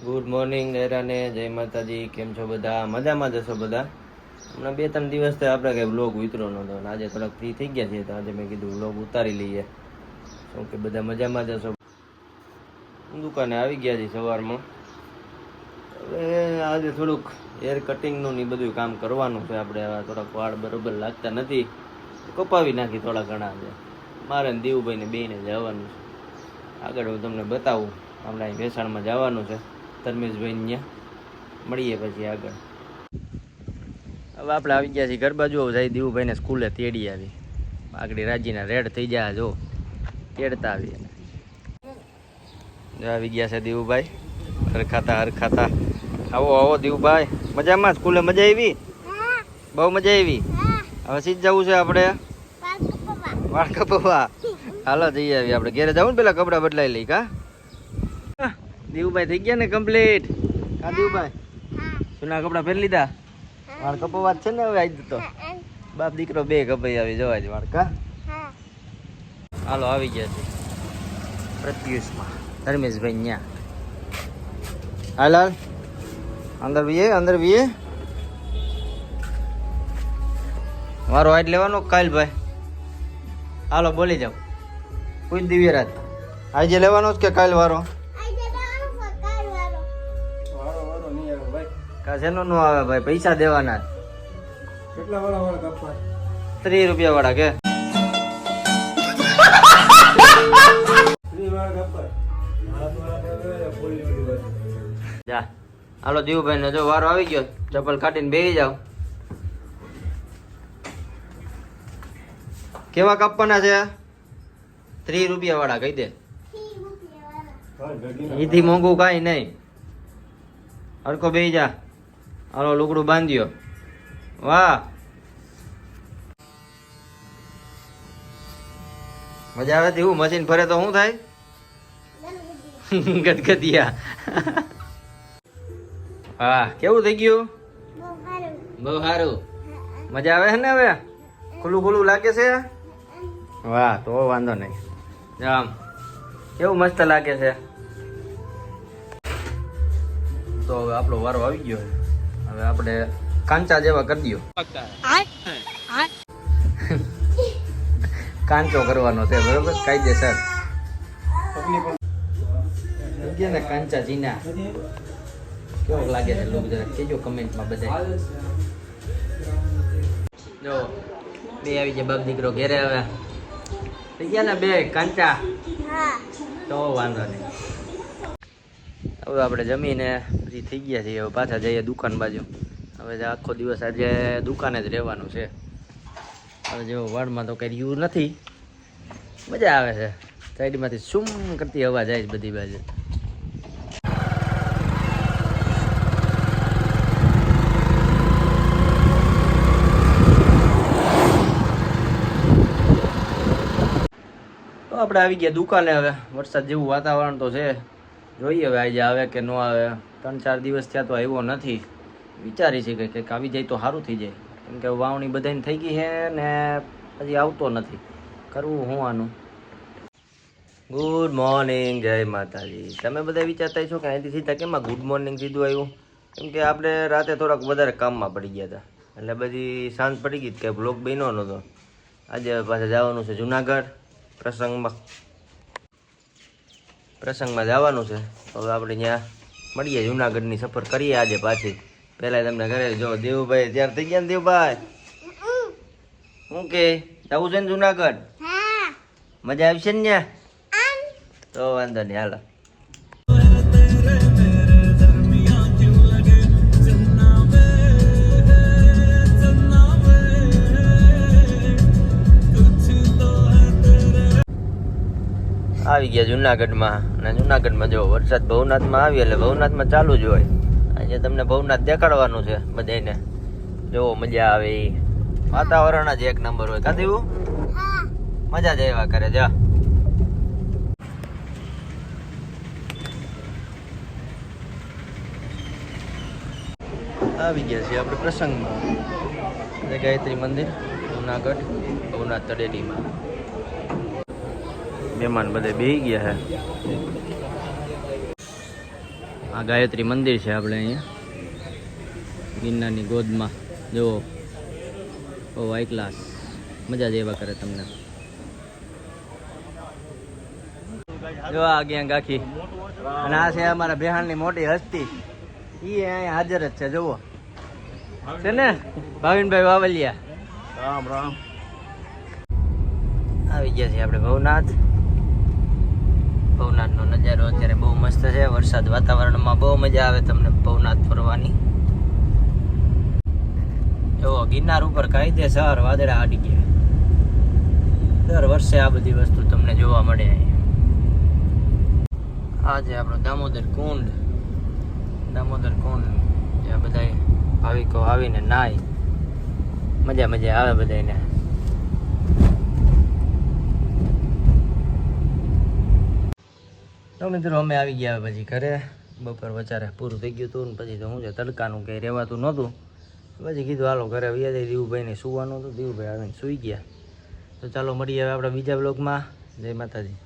Good morning નૈરાને, જય માતાજી. કેમ છો બધા? મજામાં જશો બધા? હમણાં 2-3 દિવસથી આપણે કંઈ બ્લોગ વિતરો નહોતો, આજે થોડાક ફ્રી થઈ ગયા છીએ તો આજે મેં કીધું બ્લોગ ઉતારી લઈએ. શું કે બધા મજામાં જશો? દુકાને આવી ગયા છીએ સવારમાં. હવે આજે થોડુંક હેર કટિંગનું ને બધું કામ કરવાનું છે. આપણે થોડાક વાળ બરોબર લાગતા નથી, કપાવી નાખી થોડા ઘણા છે. મારે ને દેવુભાઈને બેને જવાનું છે. આગળ હું તમને બતાવું. આપણે અહીં ભેસાણમાં જવાનું છે ધર્મેશભાઈ ત્યાં, મળીએ પછી આગળ. હવે આપણે આવી ગયા છીએ ઘર બાજુ. જઈ દેવુભાઈને સ્કૂલે તેડી આવી. આગળ રાજીના રેડ થઈ જાય, જો તેડતા આવીએ. આવી ગયા છે દેવુભાઈ, હરખાતા. આવો આવો દેવુભાઈ, મજામાં? સ્કૂલે મજા આવી? બહુ મજા આવી. હવે સીધ જવું છે આપણે વાળ કપાવવા. હાલો જઈ આવી આપણે. ઘેરે જવું ને પેલા કપડાં બદલાઈ લઈ. કા દેવુભાઈ થઈ ગયા ને કમ્પ્લીટ? કા દેવુભાઈ જૂના કપડાં પહેરી લીધા? વાળ કપાવવા છે ને હવે આજ તો બાપ દીકરો બે કપાઈ આવી જવા જ વાળ. કા હાલો આવી ગયા છે પ્રત્યુષમાં ધર્મેશભાઈ ન્યા. હાલ હાલ અંદર બીએ મારો હાઈટ લેવાનો કાલ ભાઈ. હાલો બોલી જાઓ. કોઈ દિવ્ય રાત આજે લેવાનો જ કે કાલ વારો? કાશેનો નો આવે ભાઈ, પૈસા દેવાના. કેટલા વાળા કપા? 30 રૂપિયા વાળા કે 30 વાળા કપા. જા હાલો દેવુભાઈ ને જો વારો આવી ગયો. ચપ્પલ કાઢીને બેસી જાવ. કેવા કાપવાના છે? 30 રૂપિયા વાળા કહી દે. એથી મોંઘું કાંઈ નહીં. હરકો બેસી જા. હાલો લુગડું બાંધ્યો. વાહ મજા આવે. એવું મશીન ફરે તો શું થાય? ગદગદિયા. હા કેવું થઈ ગયું? બહુ સારું. મજા આવે છે ને? હવે ખુલ્લું લાગે છે? વાહ તો વાંધો નહીં. આમ કેવું મસ્ત લાગે છે. તો હવે આપણો વારો આવી ગયો. હવે આપણે કાંચા જેવા કરી દો. કાંચો કરવાનો છે બરોબર, કાયદેસર. ને કાંચા જીના કેવો લાગે છે લોક જરા કેજો કમેન્ટમાં બધા. જો બે આવી જાય બાપ દીકરો ઘેરે. હવે થઈ ગયા ને બે કાંચા? તો વાંધો નહીં. હવે આપણે જમીને ફ્રી થઈ ગયા છીએ. હવે પાછા જઈએ દુકાન બાજુ. હવે આખો દિવસ આજે દુકાને જ રહેવાનું છે. હવે જેવો વાળમાં તો કંઈ રહ્યું નથી. મજા આવે છે. સાઈડમાંથી સુમ કરતી હવા જાય બધી બાજુ. તો આપણે આવી ગયા દુકાને. હવે વરસાદ જેવું વાતાવરણ તો છે, જોઈએ હવે આજે આવે કે ન આવે. 3-4 દિવસ થયા તો આવ્યો નથી. વિચારી છે કે કંઈક આવી જાય તો સારું થઈ જાય, કેમ કે વાવણી બધાને થઈ ગઈ છે ને હજી આવતો નથી. કરવું હું આનું? ગુડ મોર્નિંગ, જય માતાજી. તમે બધા વિચારતા છો કે અહીંથી સીધા કેમાં ગુડ મોર્નિંગ સીધું આવ્યું? કેમ કે આપણે રાતે થોડાક વધારે કામમાં પડી ગયા હતા, એટલે બધી સાંજ પડી ગઈ કે બ્લોગ બન્યો નહોતો. આજે પાછા જવાનું છે જુનાગઢ પ્રસંગમાં જવાનું છે. તો હવે આપણે ત્યાં મળીએ, જુનાગઢની સફર કરીએ આજે પાછી. પહેલાં તમને ઘરે જો દેવુભાઈ તૈયાર થઈ ગયા ને? દેવુભાઈ શું કે જવું છે ને જુનાગઢ? મજા આવશે ને ત્યાં? તો વાંધો નહીં હાલો. આવી ગયા જુનાગઢમાં. અને જુનાગઢમાં જો વરસાદ ભવનાથમાં આવી એટલે ભવનાથમાં ચાલુ જ હોય. આજે તમને ભવનાથ દેખાડવાનું છે બધાને. જો મજા આવે. વાતાવરણ જ એક નંબર હોય. કાં દેવું? મજા જ એવા કરે. જા આવી ગયા છીએ આપણે પ્રસંગમાં. ગાયત્રી મંદિર જુનાગઢ ભવનાથ તળેટીમાં. મહેમાન બધે બેસી ગયા છે. આ ગાયત્રી મંદિર છે આપણે અહીંયા ગિરનારની ગોદમાં. જુઓ બહુ હાઈ ક્લાસ, મજા જ એવા કરે તમને. જો આ ગેંગ આખી, અને આ છે અમારા બિહારની મોટી હસ્તી, એ અહીંયા હાજર જ છે. જુઓ છે ને ભાવિનભાઈ વાવલિયા. રામ રામ. આવી ગયા છીએ આપણે ભવનાથ. ભવનાથનો નજારો અત્યારે બહુ મસ્ત છે. વરસાદ વાતાવરણમાં બહુ મજા આવે તમને ભવનાથ ફરવાની. જો ગિરનાર ઉપર કાયદેસર વાદળા આડી ગયા. દર વર્ષે આ બધી વસ્તુ તમને જોવા મળે અહીંયા. આ છે આપણો દામોદર કુંડ. દામોદર કુંડ જ્યાં બધા ભાવિકો આવીને નાય, મજા મજા આવે બધાને. તો મિત્રો અમે આવી ગયા પછી ઘરે. બપોર વચારે પૂરું થઈ ગયું હતું ને પછી તો હું છે તડકાનું કંઈ રહેવાતું નહોતું. પછી કીધું હાલો ઘરે વ્યા જાય. દીવુભાઈને સુવાનું હતું, દીવુભાઈ આવીને સૂઈ ગયા. તો ચાલો મળીએ હવે આપણા બીજા બ્લોગમાં. જય માતાજી.